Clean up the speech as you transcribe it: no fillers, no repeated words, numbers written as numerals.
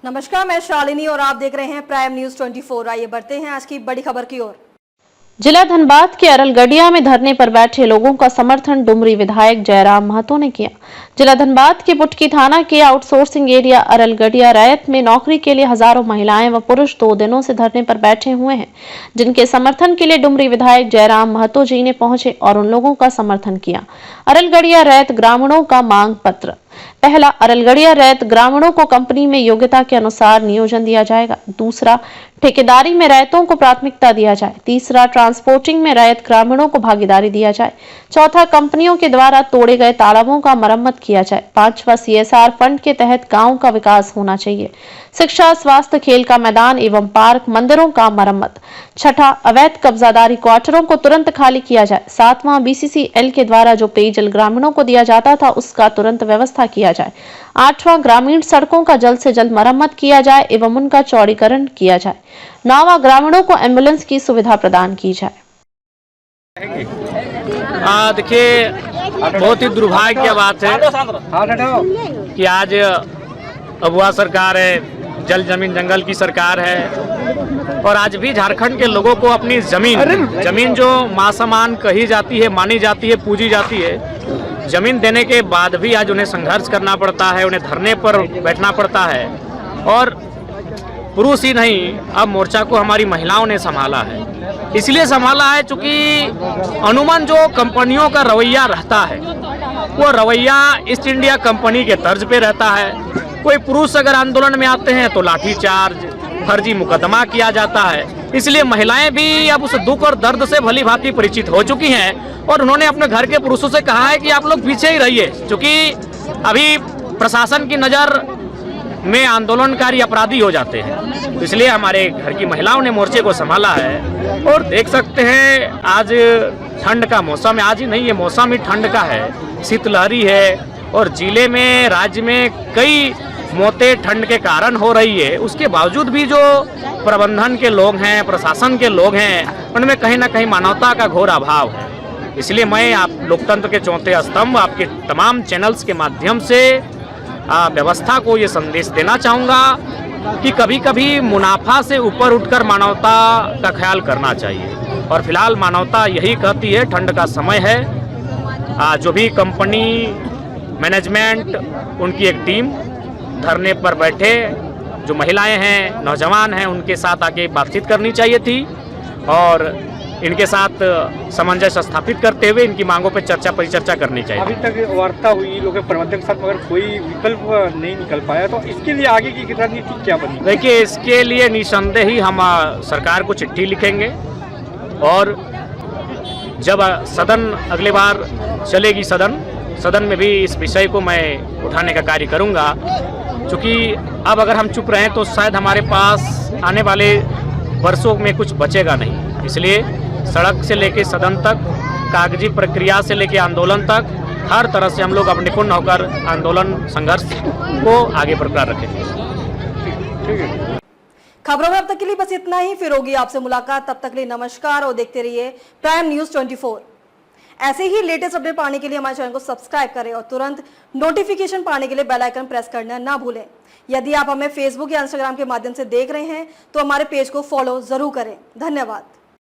नमस्कार, मैं शालिनी और आप देख रहे हैं प्राइम न्यूज 24। आइए बढ़ते हैं आज की बड़ी खबर की ओर। जिला धनबाद के अरलगढ़िया में धरने पर बैठे लोगों का समर्थन डुमरी विधायक जयराम महतो ने किया। जिला धनबाद के पुटकी थाना के आउटसोर्सिंग एरिया अरलगढ़िया रैयत में नौकरी के लिए हजारों महिलाएं व पुरुष 2 दिनों से धरने पर बैठे हुए हैं, जिनके समर्थन के लिए डुमरी विधायक जयराम महतो जी ने पहुंचे और उन लोगों का समर्थन किया। अरलगढ़िया रैयत ग्रामीणों का मांग पत्र। पहला, अरलगढ़िया रैयत ग्रामीणों को कंपनी में योग्यता के अनुसार नियोजन दिया जाएगा। दूसरा, ठेकेदारी में रैयतों को प्राथमिकता दिया जाए। तीसरा, ट्रांसपोर्टिंग में रैयत ग्रामीणों को भागीदारी दिया जाए। चौथा, कंपनियों के द्वारा तोड़े गए तालाबों का मरम्मत किया जाए। पांचवा, CSR फंड के तहत गांव का विकास होना चाहिए। शिक्षा, स्वास्थ्य, खेल का मैदान एवं पार्क, मंदिरों का मरम्मत। छठा, अवैध कब्जादारी क्वार्टरों को तुरंत खाली किया जाए। सातवां, BCCL के द्वारा जो पेयजल ग्रामीणों को दिया जाता था उसका तुरंत व्यवस्था किया जाए। आठवां, ग्रामीण सड़कों का जल्द से जल्द मरम्मत किया जाए एवं उनका चौड़ीकरण किया जाए। नौवां, ग्रामीणों को एम्बुलेंस की सुविधा प्रदान की जाए। देखिए, बहुत ही दुर्भाग्य की बात है कि आज अबुआ सरकार है, जल जमीन जंगल की सरकार है और आज भी झारखंड के लोगों को अपनी जमीन जो मां-समान कही जाती है, मानी जाती है, पूजी जाती है, जमीन देने के बाद भी आज उन्हें संघर्ष करना पड़ता है, उन्हें धरने पर बैठना पड़ता है। और पुरुष ही नहीं, अब मोर्चा को हमारी महिलाओं ने संभाला है। इसलिए संभाला है चूंकि अनुमान जो कंपनियों का रवैया रहता है वो रवैया ईस्ट इंडिया कंपनी के तर्ज पे रहता है। कोई पुरुष अगर आंदोलन में आते हैं तो लाठीचार्ज, फर्जी मुकदमा किया जाता है। इसलिए महिलाएं भी अब उस दुख और दर्द से भली भांति परिचित हो चुकी हैं और उन्होंने अपने घर के पुरुषों से कहा है कि आप लोग पीछे ही रहिए, क्योंकि अभी प्रशासन की नज़र में आंदोलनकारी अपराधी हो जाते हैं। तो इसलिए हमारे घर की महिलाओं ने मोर्चे को संभाला है। और देख सकते हैं आज ठंड का मौसम है, आज ही नहीं, ये मौसम ही ठंड का है, शीतलहरी है और जिले में, राज्य में कई मौतें ठंड के कारण हो रही है। उसके बावजूद भी जो प्रबंधन के लोग हैं, प्रशासन के लोग हैं, उनमें कहीं ना कहीं मानवता का घोर अभाव है। इसलिए मैं आप लोकतंत्र के चौथे स्तंभ आपके तमाम चैनल्स के माध्यम से व्यवस्था को ये संदेश देना चाहूँगा कि कभी कभी मुनाफा से ऊपर उठकर मानवता का ख्याल करना चाहिए। और फिलहाल मानवता यही कहती है, ठंड का समय है, जो भी कंपनी मैनेजमेंट, उनकी एक टीम धरने पर बैठे, जो महिलाएं हैं, नौजवान हैं, उनके साथ आके बातचीत करनी चाहिए थी और इनके साथ सामंजस्य स्थापित करते हुए इनकी मांगों पर चर्चा परिचर्चा करनी चाहिए। अभी तक वार्ता हुई लोग प्रबंधक के साथ, मगर कोई विकल्प नहीं निकल पाया, तो इसके लिए आगे की रणनीति क्या बनी? देखिए, इसके लिए निसंदेह ही हम सरकार को चिट्ठी लिखेंगे और जब सदन अगले बार चलेगी, सदन में भी इस विषय को मैं उठाने का कार्य करूंगा। क्योंकि अब अगर हम चुप रहें तो शायद हमारे पास आने वाले वर्षों में कुछ बचेगा नहीं। इसलिए सड़क से लेकर सदन तक, कागजी प्रक्रिया से लेकर आंदोलन तक, हर तरह से हम लोग अब निपुण होकर आंदोलन संघर्ष को आगे बरकरार रखेंगे। खबरों में अब तक के लिए बस इतना ही। फिर होगी आपसे मुलाकात, तब तक के लिए नमस्कार और देखते रहिए प्राइम न्यूज 24। ऐसे ही लेटेस्ट अपडेट पाने के लिए हमारे चैनल को सब्सक्राइब करें और तुरंत नोटिफिकेशन पाने के लिए बेल आइकन प्रेस करना ना भूलें। यदि आप हमें फेसबुक या इंस्टाग्राम के माध्यम से देख रहे हैं तो हमारे पेज को फॉलो जरूर करें। धन्यवाद।